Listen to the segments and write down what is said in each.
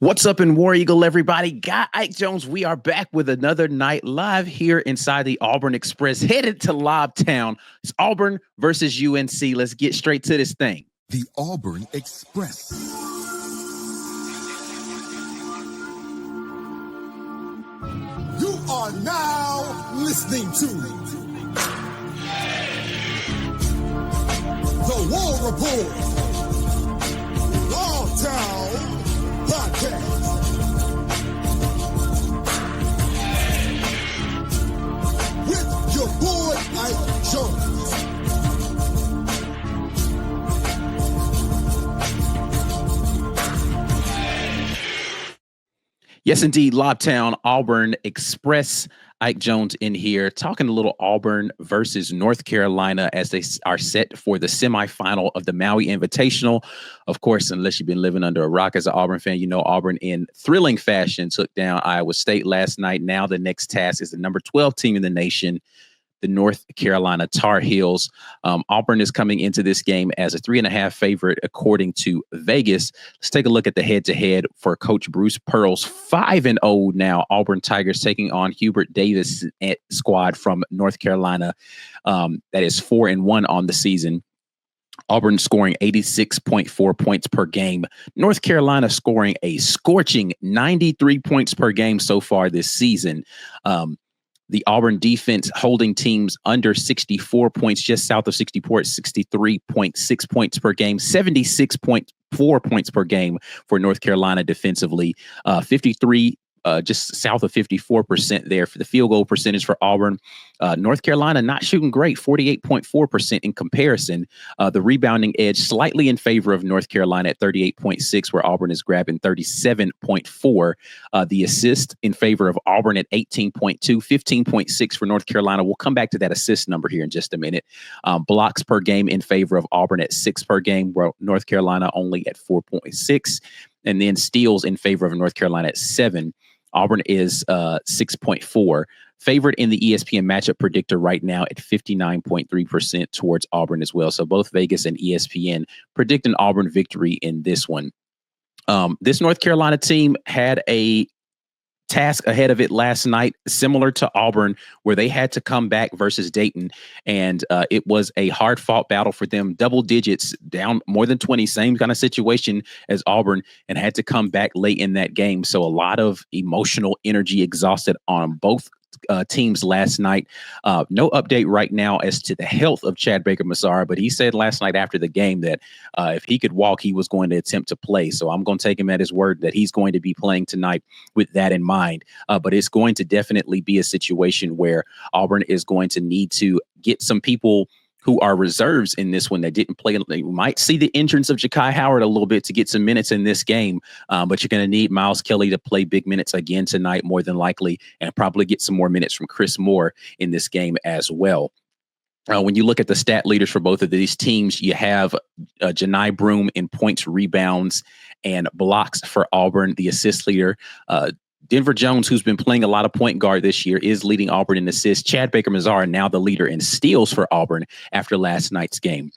What's up in War Eagle, everybody? Guy Ike Jones. We are back with another night live here inside the Auburn Express, headed to Lobtown. It's Auburn versus UNC. Let's get straight to this thing. The Auburn Express. You are now listening to The War Report, Lobtown Podcast. With your boy Ike Jones. Yes, indeed. Lobtown, Auburn Express. Ike Jones in here talking a little Auburn versus North Carolina as they are set for the semifinal of the Maui Invitational. Of course, unless you've been living under a rock as an Auburn fan, you know Auburn in thrilling fashion took down Iowa State last night. Now the next task is the number 12 team in the nation, the North Carolina Tar Heels. Auburn is coming into this game as a 3.5 favorite, according to Vegas. Let's take a look at the head-to-head for Coach Bruce Pearl's 5-0 now. Auburn Tigers taking on Hubert Davis squad from North Carolina. That is 4-1 on the season. Auburn scoring 86.4 points per game. North Carolina scoring a scorching 93 points per game so far this season. The Auburn defense holding teams under 64 points, just south of 64 at 63.6 points per game, 76.4 points per game for North Carolina defensively, 53 just south of 54% there for the field goal percentage for Auburn. North Carolina not shooting great, 48.4% in comparison. The rebounding edge slightly in favor of North Carolina at 38.6, where Auburn is grabbing 37.4. The assist in favor of Auburn at 18.2, 15.6 for North Carolina. We'll come back to that assist number here in just a minute. Blocks per game in favor of Auburn at 6 per game, where North Carolina only at 4.6. And then steals in favor of North Carolina at 7. Auburn is 6.4. Favorite in the ESPN matchup predictor right now at 59.3% towards Auburn as well. So both Vegas and ESPN predict an Auburn victory in this one. This North Carolina team had a task ahead of it last night, similar to Auburn, where they had to come back versus Dayton. And it was a hard fought battle for them, double digits, down more than 20, same kind of situation as Auburn, and had to come back late in that game. So a lot of emotional energy exhausted on both teams last night. No update right now as to the health of Chad Baker-Mazara, but he said last night after the game that if he could walk, he was going to attempt to play. So I'm going to take him at his word that he's going to be playing tonight with that in mind. But it's going to definitely be a situation where Auburn is going to need to get some people who are reserves in this one that didn't play. You might see the entrance of Ja'Kai Howard a little bit to get some minutes in this game, but you're going to need Miles Kelly to play big minutes again tonight, more than likely, and probably get some more minutes from Chris Moore in this game as well. When you look at the stat leaders for both of these teams, you have Janai Broome in points, rebounds, and blocks for Auburn. The assist leader, Denver Jones, who's been playing a lot of point guard this year, is leading Auburn in assists. Chad Baker-Mazara now the leader in steals for Auburn after last night's game.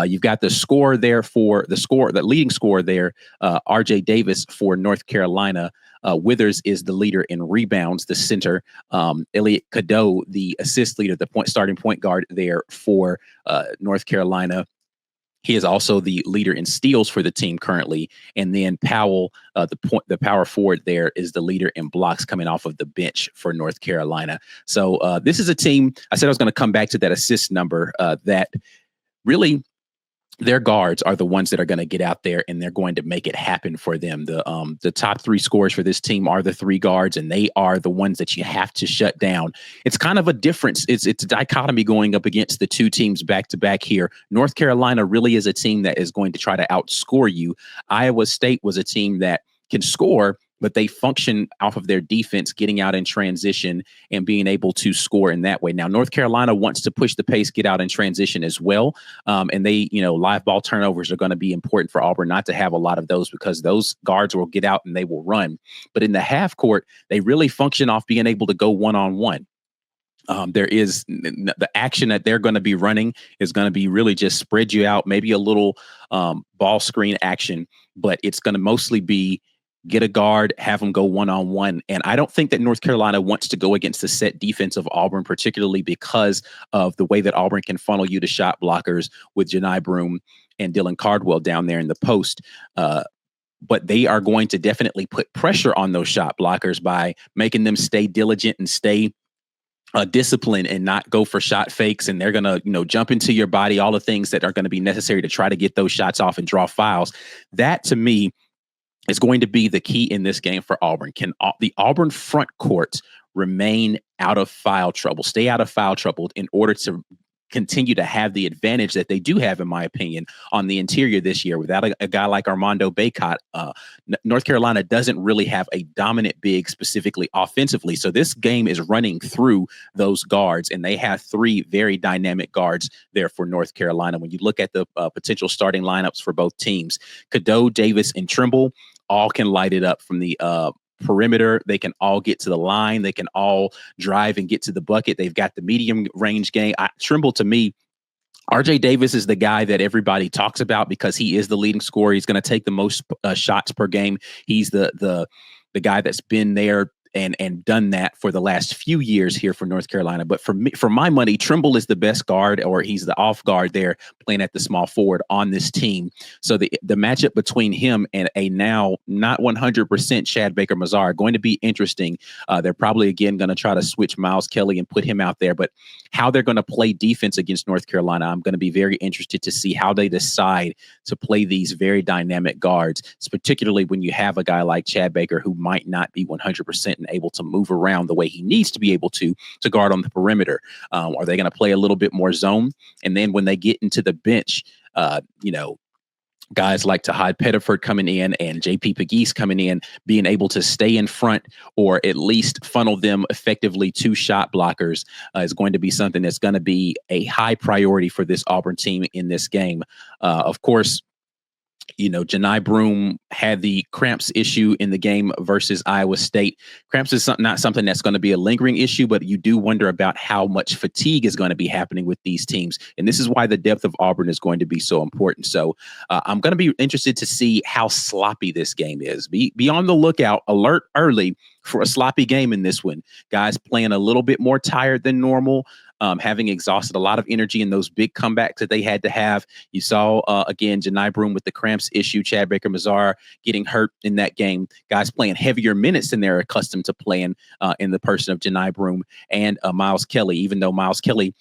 You've got the score there for the leading scorer there, R.J. Davis for North Carolina. Withers is the leader in rebounds, the center. Elliot Cadeau, the assist leader, the starting point guard there for North Carolina. He is also the leader in steals for the team currently. And then Powell, the power forward there, is the leader in blocks coming off of the bench for North Carolina. So this is a team, I said I was going to come back to that assist number, that really their guards are the ones that are going to get out there and they're going to make it happen for them. The top 3 scorers for this team are the 3 guards, and they are the ones that you have to shut down. It's kind of a difference. It's a dichotomy going up against the 2 teams back to back here. North Carolina really is a team that is going to try to outscore you. Iowa State was a team that can score, but they function off of their defense, getting out in transition and being able to score in that way. Now, North Carolina wants to push the pace, get out in transition as well. And they, live ball turnovers are going to be important for Auburn not to have a lot of those, because those guards will get out and they will run. But in the half court, they really function off being able to go one-on-one. There is the action that they're going to be running is going to be really just spread you out, maybe a little ball screen action, but it's going to mostly be get a guard, have them go one-on-one. And I don't think that North Carolina wants to go against the set defense of Auburn, particularly because of the way that Auburn can funnel you to shot blockers with Janai Broome and Dylan Cardwell down there in the post. But they are going to definitely put pressure on those shot blockers by making them stay diligent and stay discipline and not go for shot fakes. And they're going to, jump into your body, all the things that are going to be necessary to try to get those shots off and draw fouls. That, to me, is going to be the key in this game for Auburn. Can the Auburn front court remain out of foul trouble, stay out of foul trouble in order to continue to have the advantage that they do have, in my opinion, on the interior this year? Without a guy like Armando Bacot, North Carolina doesn't really have a dominant big specifically offensively. So this game is running through those guards, and they have three very dynamic guards there for North Carolina. When you look at the potential starting lineups for both teams, Cadeau, Davis, and Trimble all can light it up from the perimeter. They can all get to the line. They can all drive and get to the bucket. They've got the medium range game. Trimble, to me, RJ Davis is the guy that everybody talks about because he is the leading scorer. He's going to take the most shots per game. He's the guy that's been there and done that for the last few years here for North Carolina. But for my money, Trimble is the best guard, or he's the off guard there playing at the small forward on this team. So the matchup between him and a now not 100% Chad Baker-Mazar are going to be interesting. They're probably, again, going to try to switch Miles Kelly and put him out there. But how they're going to play defense against North Carolina, I'm going to be very interested to see how they decide to play these very dynamic guards, particularly when you have a guy like Chad Baker who might not be 100% able to move around the way he needs to be able to guard on the perimeter. Are they going to play a little bit more zone? And then when they get into the bench, guys like Tahad Pettiford coming in and JP Pegues coming in, being able to stay in front or at least funnel them effectively to shot blockers is going to be something that's going to be a high priority for this Auburn team in this game. Of course, Janai Broome had the cramps issue in the game versus Iowa State. Cramps is not something that's going to be a lingering issue, but you do wonder about how much fatigue is going to be happening with these teams. And this is why the depth of Auburn is going to be so important. So I'm going to be interested to see how sloppy this game is. Be on the lookout, alert early for a sloppy game in this one. Guys playing a little bit more tired than normal. Having exhausted a lot of energy in those big comebacks that they had to have. You saw, again, Janai Broome with the cramps issue, Chad Baker-Mazar getting hurt in that game. Guys playing heavier minutes than they're accustomed to playing in the person of Janai Broome and Miles Kelly, even though Miles Kelly,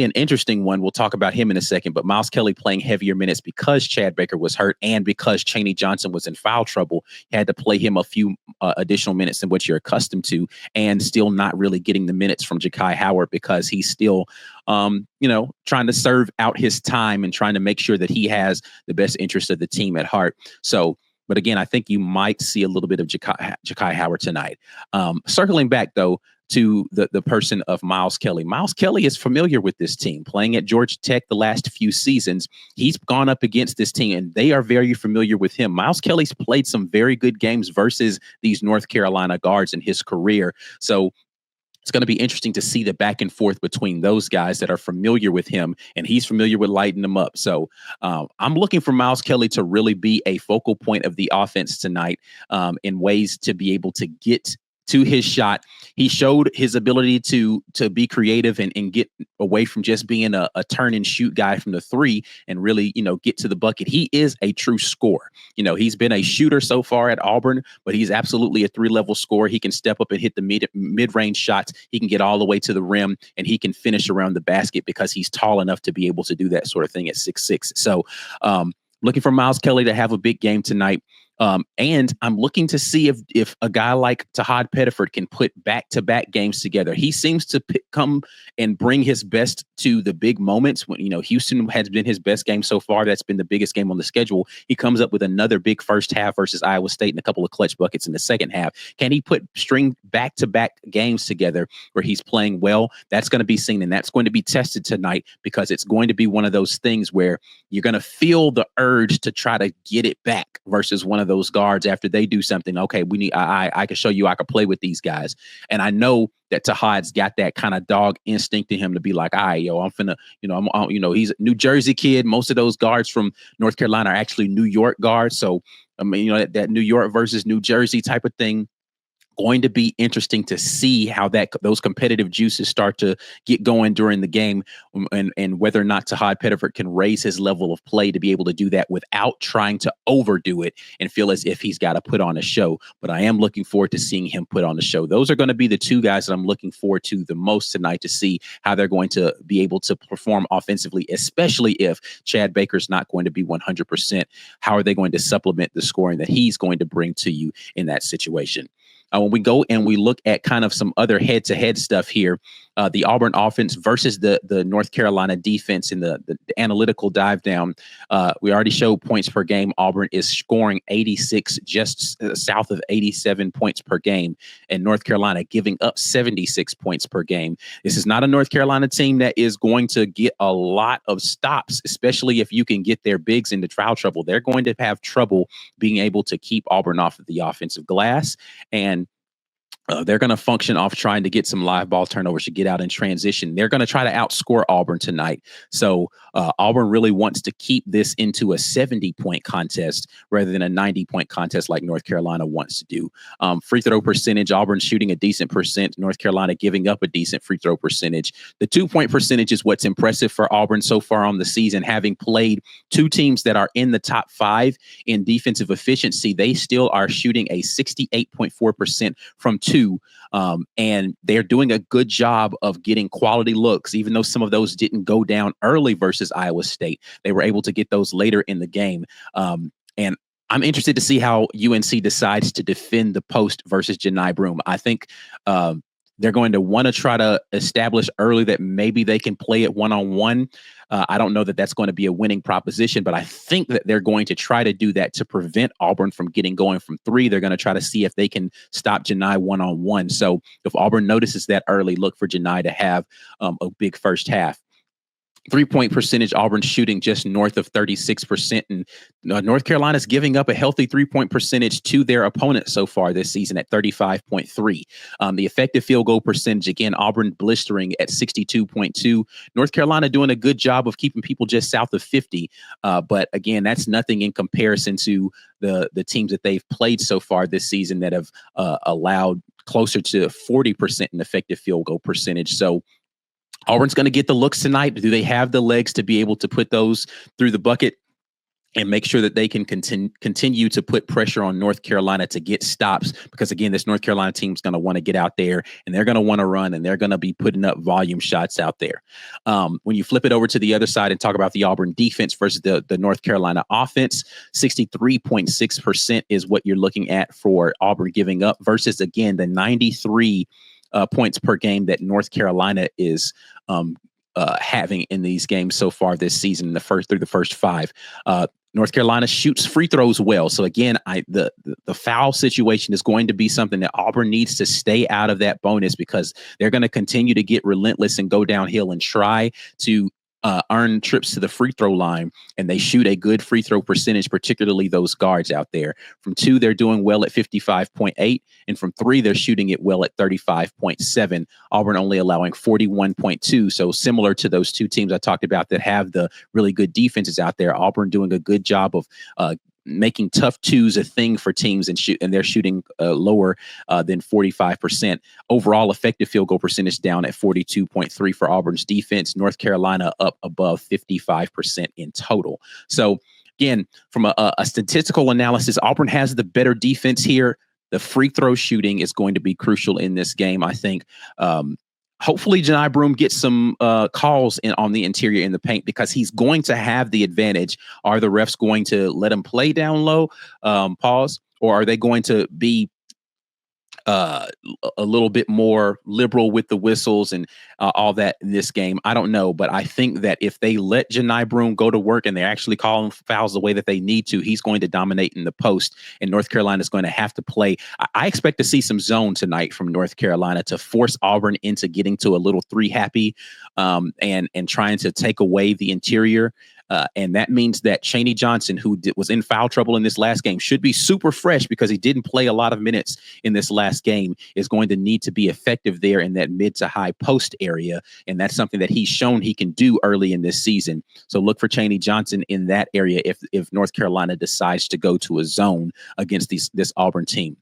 an interesting one. We'll talk about him in a second, but Miles Kelly playing heavier minutes because Chad Baker was hurt and because Chaney Johnson was in foul trouble. He had to play him a few additional minutes than what you're accustomed to, and still not really getting the minutes from Ja'Kai Howard because he's still, trying to serve out his time and trying to make sure that he has the best interest of the team at heart. So, but again, I think you might see a little bit of Ja'Kai Howard tonight. Circling back, though, to the person of Miles Kelly. Miles Kelly is familiar with this team, playing at Georgia Tech the last few seasons. He's gone up against this team, and they are very familiar with him. Miles Kelly's played some very good games versus these North Carolina guards in his career. So it's going to be interesting to see the back and forth between those guys that are familiar with him, and he's familiar with lighting them up. So I'm looking for Miles Kelly to really be a focal point of the offense tonight in ways to be able to get to his shot. He showed his ability to be creative and get away from just being a turn and shoot guy from the three and really, get to the bucket. He is a true scorer. He's been a shooter so far at Auburn, but he's absolutely a 3-level scorer. He can step up and hit the mid-range shots. He can get all the way to the rim, and he can finish around the basket because he's tall enough to be able to do that sort of thing at 6'6". So looking for Miles Kelly to have a big game tonight. And I'm looking to see if a guy like Tahad Pettiford can put back-to-back games together. He seems to come and bring his best to the big moments. When Houston has been his best game so far. That's been the biggest game on the schedule. He comes up with another big first half versus Iowa State and a couple of clutch buckets in the second half. Can he string back-to-back games together where he's playing well? That's going to be seen, and that's going to be tested tonight because it's going to be one of those things where you're going to feel the urge to try to get it back versus one of those guards after they do something. Okay, I can show you I can play with these guys. And I know that Tahad's got that kind of dog instinct in him to be like, all right, yo, I'm finna, he's a New Jersey kid. Most of those guards from North Carolina are actually New York guards. So, I mean, that New York versus New Jersey type of thing. Going to be interesting to see how those competitive juices start to get going during the game, and whether or not Tahad Pettiford can raise his level of play to be able to do that without trying to overdo it and feel as if he's got to put on a show. But I am looking forward to seeing him put on a show. Those are going to be the two guys that I'm looking forward to the most tonight, to see how they're going to be able to perform offensively, especially if Chad Baker's not going to be 100%. How are they going to supplement the scoring that he's going to bring to you in that situation? When we go and we look at kind of some other head-to-head stuff here, the Auburn offense versus the North Carolina defense in the analytical dive down, we already showed points per game. Auburn is scoring 86, just south of 87 points per game, and North Carolina giving up 76 points per game. This is not a North Carolina team that is going to get a lot of stops, especially if you can get their bigs into foul trouble. They're going to have trouble being able to keep Auburn off of the offensive glass, and they're going to function off trying to get some live ball turnovers to get out in transition. They're going to try to outscore Auburn tonight. So Auburn really wants to keep this into a 70-point contest rather than a 90-point contest like North Carolina wants to do. Free throw percentage, Auburn shooting a decent percent, North Carolina giving up a decent free throw percentage. The 2-point percentage is what's impressive for Auburn so far on the season. Having played two teams that are in the top 5 in defensive efficiency, they still are shooting a 68.4% from 2. And they're doing a good job of getting quality looks, even though some of those didn't go down early versus Iowa State. They were able to get those later in the game. And I'm interested to see how UNC decides to defend the post versus Janai Broome. I think they're going to want to try to establish early that maybe they can play it one-on-one. I don't know that that's going to be a winning proposition, but I think that they're going to try to do that to prevent Auburn from getting going from 3. They're going to try to see if they can stop Janai one-on-one. So if Auburn notices that early, look for Janai to have a big first half. 3-point percentage, Auburn shooting just north of 36%. And North Carolina's giving up a healthy 3-point percentage to their opponent so far this season at 35.3. The effective field goal percentage, again, Auburn blistering at 62.2. North Carolina doing a good job of keeping people just south of 50. But again, that's nothing in comparison to the teams that they've played so far this season that have allowed closer to 40% in effective field goal percentage. So Auburn's going to get the looks tonight. Do they have the legs to be able to put those through the bucket and make sure that they can continue to put pressure on North Carolina to get stops? Because, again, this North Carolina team is going to want to get out there, and they're going to want to run, and they're going to be putting up volume shots out there. When you flip it over to the other side and talk about the Auburn defense versus the North Carolina offense, 63.6% is what you're looking at for Auburn giving up versus, again, the 93 points per game that North Carolina is having in these games so far this season, through the first 5. North Carolina shoots free throws well. So again, the foul situation is going to be something that Auburn needs to stay out of that bonus, because they're going to continue to get relentless and go downhill and try to earn trips to the free throw line, and they shoot a good free throw percentage, particularly those guards out there. From 2, they're doing well at 55.8, and from 3, they're shooting it well at 35.7. Auburn only allowing 41.2, so similar to those two teams I talked about that have the really good defenses out there. Auburn doing a good job of making tough twos a thing for teams, and they're shooting lower than 45%. Overall effective field goal percentage down at 42.3 for Auburn's defense. North Carolina up above 55% in total. So again, from a statistical analysis, Auburn has the better defense here. The free throw shooting is going to be crucial in this game, I think. Hopefully Janai Broome gets some calls on the interior in the paint, because he's going to have the advantage. Are the refs going to let him play down low, pause, or are they going to be a little bit more liberal with the whistles and all that in this game? I don't know, but I think that if they let Janai Broome go to work and they're actually calling fouls the way that they need to, he's going to dominate in the post, and North Carolina is going to have to play. I expect to see some zone tonight from North Carolina to force Auburn into getting to a little 3 happy and trying to take away the interior. And that means that Chaney Johnson, who was in foul trouble in this last game, should be super fresh because he didn't play a lot of minutes in this last game, is going to need to be effective there in that mid to high post area. And that's something that he's shown he can do early in this season. So look for Chaney Johnson in that area if North Carolina decides to go to a zone against this Auburn team.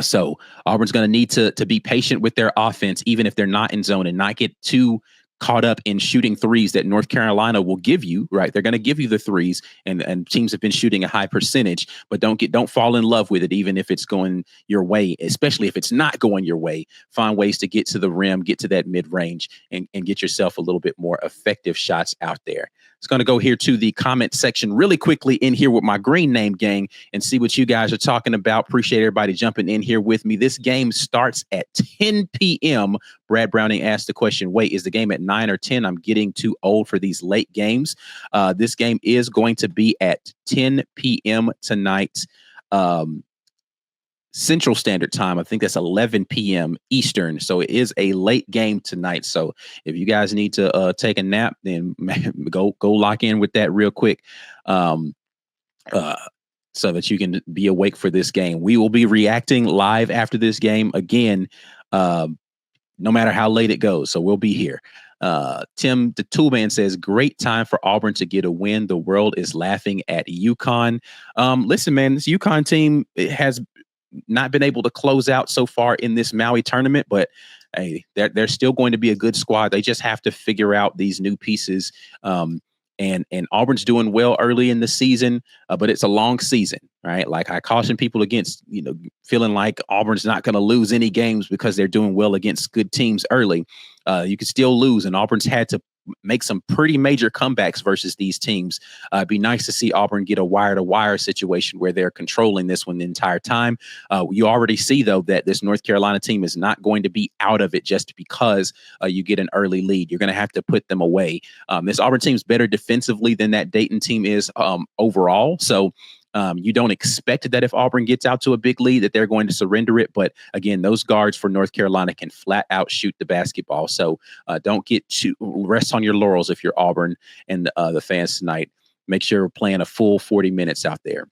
So Auburn's going to need to be patient with their offense, even if they're not in zone, and not get too caught up in shooting threes that North Carolina will give you, right? They're going to give you the threes, and teams have been shooting a high percentage, but don't fall in love with it, even if it's going your way, especially if it's not going your way. Find ways to get to the rim, get to that mid-range, and get yourself a little bit more effective shots out there. It's going to go here to the comment section really quickly in here with my green name gang and see what you guys are talking about. Appreciate everybody jumping in here with me. This game starts at 10 p.m. Brad Browning asked the question, wait, is the game at 9 or 10? I'm getting too old for these late games. This game is going to be at 10 p.m. tonight. Central Standard Time. I think that's 11 p.m. Eastern. So it is a late game tonight. So if you guys need to take a nap, then go lock in with that real quick, so that you can be awake for this game. We will be reacting live after this game again, no matter how late it goes. So we'll be here. Tim the Toolman says, great time for Auburn to get a win. The world is laughing at UConn. Listen, man, this UConn team has not been able to close out so far in this Maui tournament, but hey, they're still going to be a good squad. They just have to figure out these new pieces. And Auburn's doing well early in the season, but it's a long season, right? Like I caution people against, feeling like Auburn's not going to lose any games because they're doing well against good teams early. You could still lose, and Auburn's had to make some pretty major comebacks versus these teams. It'd be nice to see Auburn get a wire-to-wire situation where they're controlling this one the entire time. You already see, though, that this North Carolina team is not going to be out of it just because you get an early lead. You're going to have to put them away. This Auburn team's better defensively than that Dayton team is overall. So you don't expect that if Auburn gets out to a big lead that they're going to surrender it. But again, those guards for North Carolina can flat out shoot the basketball. So don't rest on your laurels if you're Auburn and the fans tonight. Make sure we're playing a full 40 minutes out there.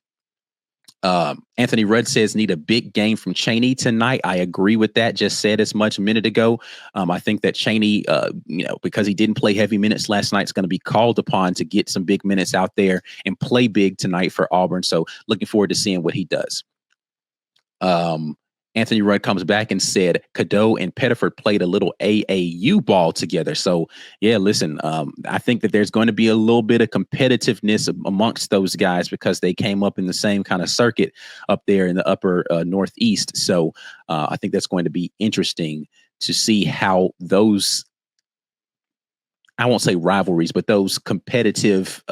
Anthony Rudd says need a big game from Chaney tonight. I agree with that. Just said as much a minute ago. I think that Chaney, because he didn't play heavy minutes last night, is going to be called upon to get some big minutes out there and play big tonight for Auburn. So looking forward to seeing what he does. Anthony Rudd comes back and said Cadeau and Pettiford played a little AAU ball together. So, yeah, listen, I think that there's going to be a little bit of competitiveness amongst those guys because they came up in the same kind of circuit up there in the upper Northeast. So I think that's going to be interesting to see how those, I won't say rivalries, but those competitive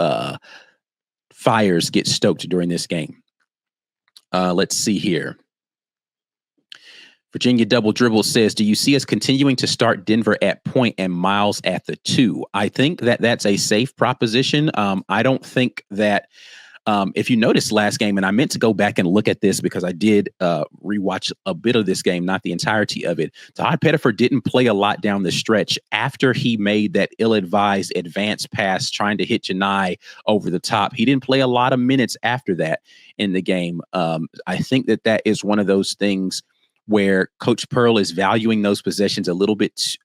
fires get stoked during this game. Let's see here. Virginia Double Dribble says, do you see us continuing to start Denver at point and Miles at the 2? I think that that's a safe proposition. I don't think that if you noticed last game, and I meant to go back and look at this because I did rewatch a bit of this game, not the entirety of it. Todd Pettiford didn't play a lot down the stretch after he made that ill-advised advance pass trying to hit Janai over the top. He didn't play a lot of minutes after that in the game. I think that is one of those things where Coach Pearl is valuing those possessions a little bit,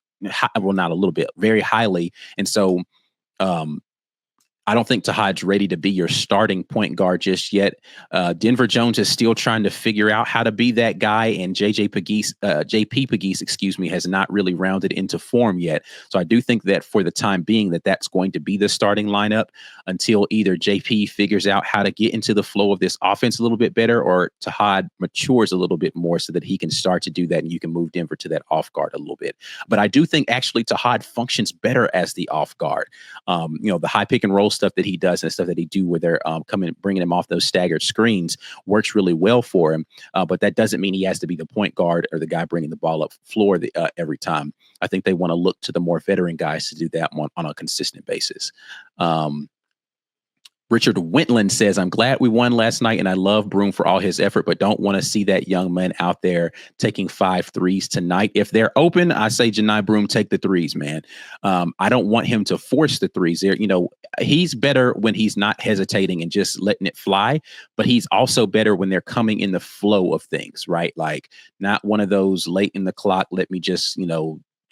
well, not a little bit, very highly. And so I don't think Tahad's ready to be your starting point guard just yet. Denver Jones is still trying to figure out how to be that guy, and JP Pegues, has not really rounded into form yet. So I do think that for the time being that's going to be the starting lineup until either JP figures out how to get into the flow of this offense a little bit better, or Tahad matures a little bit more so that he can start to do that and you can move Denver to that off guard a little bit. But I do think actually Tahad functions better as the off guard. The high pick and roll stuff that he does and stuff that he do where they're bringing him off those staggered screens works really well for him. But that doesn't mean he has to be the point guard or the guy bringing the ball up floor every time. I think they want to look to the more veteran guys to do that one on a consistent basis. Richard Wentland says, I'm glad we won last night, and I love Broom for all his effort, but don't want to see that young man out there taking 5 threes tonight. If they're open, I say Janai Broom, take the threes, man. I don't want him to force the threes there. He's better when he's not hesitating and just letting it fly, but he's also better when they're coming in the flow of things, right? Like not one of those late in the clock, let me just,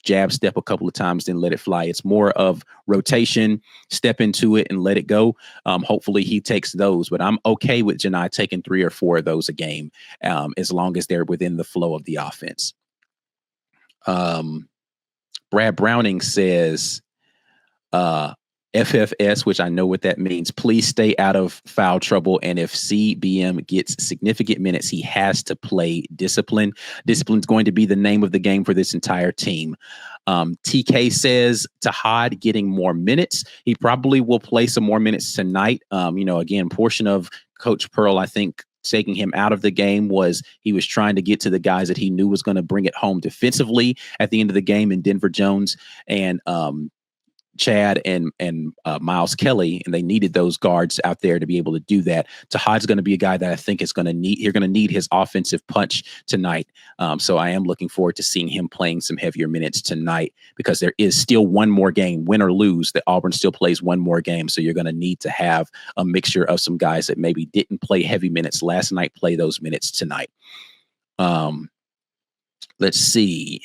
jab step a couple of times, then let it fly. It's more of rotation, step into it and let it go. Hopefully he takes those, but I'm okay with Janai taking 3 or 4 of those a game, as long as they're within the flow of the offense. Brad Browning says, FFS, which I know what that means. Please stay out of foul trouble. And if CBM gets significant minutes, he has to play discipline. Discipline is going to be the name of the game for this entire team. TK says Tahad getting more minutes. He probably will play some more minutes tonight. Again, portion of Coach Pearl, I think, taking him out of the game was he was trying to get to the guys that he knew was going to bring it home defensively at the end of the game in Denver Jones and Chad and Miles Kelly, and they needed those guards out there to be able to do that. Tahad's going to be a guy that I think is going to need, you're going to need his offensive punch tonight. So I am looking forward to seeing him playing some heavier minutes tonight, because there is still one more game, win or lose, that Auburn still plays one more game. So you're going to need to have a mixture of some guys that maybe didn't play heavy minutes last night, play those minutes tonight. Let's see.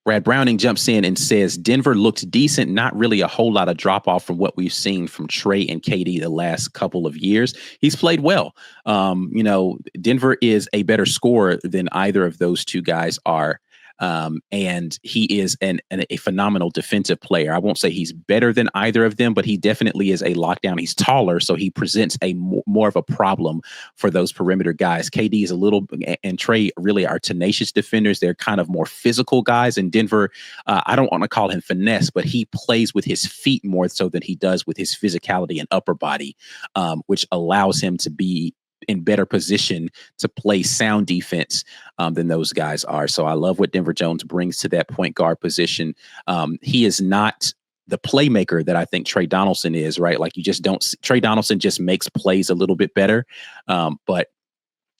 Brad Browning jumps in and says, Denver looks decent, not really a whole lot of drop off from what we've seen from Trey and KD the last couple of years. He's played well. Denver is a better scorer than either of those two guys are. And he is a phenomenal defensive player. I won't say he's better than either of them, but he definitely is a lockdown. He's taller, so he presents a more of a problem for those perimeter guys. KD is a little, and Trey really are tenacious defenders. They're kind of more physical guys. In Denver, I don't want to call him finesse, but he plays with his feet more so than he does with his physicality and upper body, which allows him to be in better position to play sound defense than those guys are. So I love what Denver Jones brings to that point guard position. He is not the playmaker that I think Trey Donaldson is, right? Like you just don't, Trey Donaldson just makes plays a little bit better. But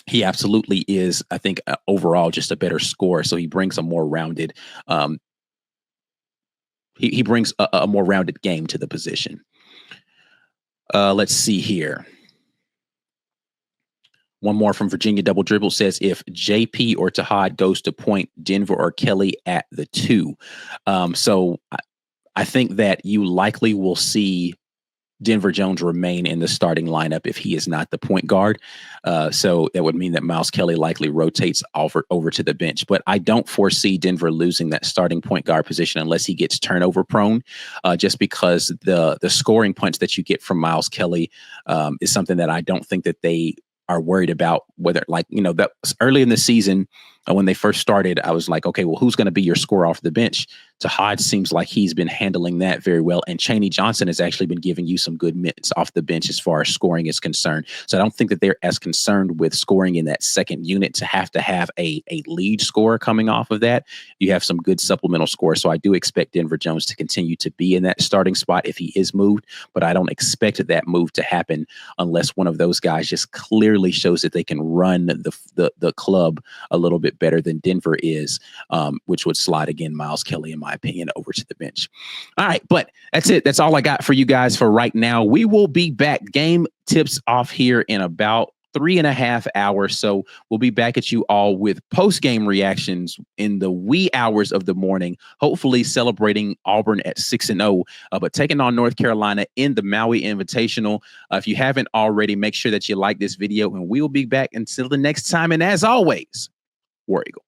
he absolutely is, I think, overall just a better scorer. So he brings a more rounded, he brings a more rounded game to the position. Let's see here. One more from Virginia Double Dribble says, if JP or Tahad goes to point, Denver or Kelly at the 2. So I think that you likely will see Denver Jones remain in the starting lineup if he is not the point guard. So that would mean that Miles Kelly likely rotates over to the bench. But I don't foresee Denver losing that starting point guard position unless he gets turnover prone, just because the scoring punch that you get from Miles Kelly is something that I don't think that they are worried about. Whether, like, that early in the season when they first started, I was like, okay, well, who's going to be your scorer off the bench? Tahad seems like he's been handling that very well. And Chaney Johnson has actually been giving you some good minutes off the bench as far as scoring is concerned. So I don't think that they're as concerned with scoring in that second unit to have a lead scorer coming off of that. You have some good supplemental scores. So I do expect Denver Jones to continue to be in that starting spot if he is moved, but I don't expect that move to happen unless one of those guys just clearly shows that they can run the club a little bit better than Denver is, which would slide again Miles Kelly, in my opinion, over to the bench. All right, but that's it. That's all I got for you guys for right now. We will be back. Game tips off here in about 3.5 hours. So we'll be back at you all with post-game reactions in the wee hours of the morning, hopefully celebrating Auburn at 6-0, but taking on North Carolina in the Maui Invitational. If you haven't already, make sure that you like this video, and we will be back until the next time. And as always, War Eagle.